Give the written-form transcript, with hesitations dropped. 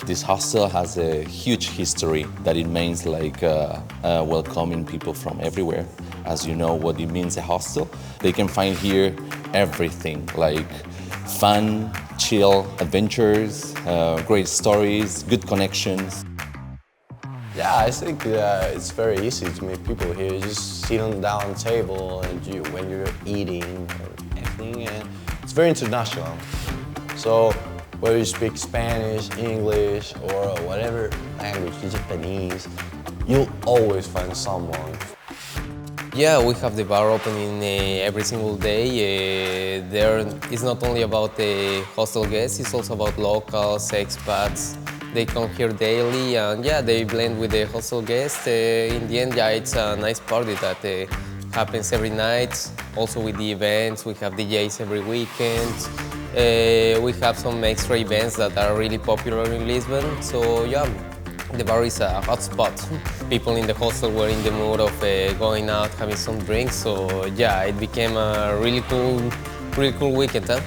This hostel has a huge history that it means like welcoming people from everywhere. As you know what it means a hostel, they can find here everything like fun, chill, adventures, great stories, good connections. Yeah, I think it's very easy to meet people here. You just sit on down table and when you're eating or anything, and it's very international. So whether you speak Spanish, English, or whatever language, Japanese, you'll always find someone. Yeah, we have the bar opening every single day. There is not only about the hostel guests, it's also about locals, expats. They come here daily and yeah, they blend with the hostel guests. In the end, yeah, it's a nice party that happens every night. Also with the events, we have DJs every weekend. We have some extra events that are really popular in Lisbon. So yeah, the bar is a hot spot. People in the hostel were in the mood of going out, having some drinks. So yeah, it became a really cool weekend. Huh?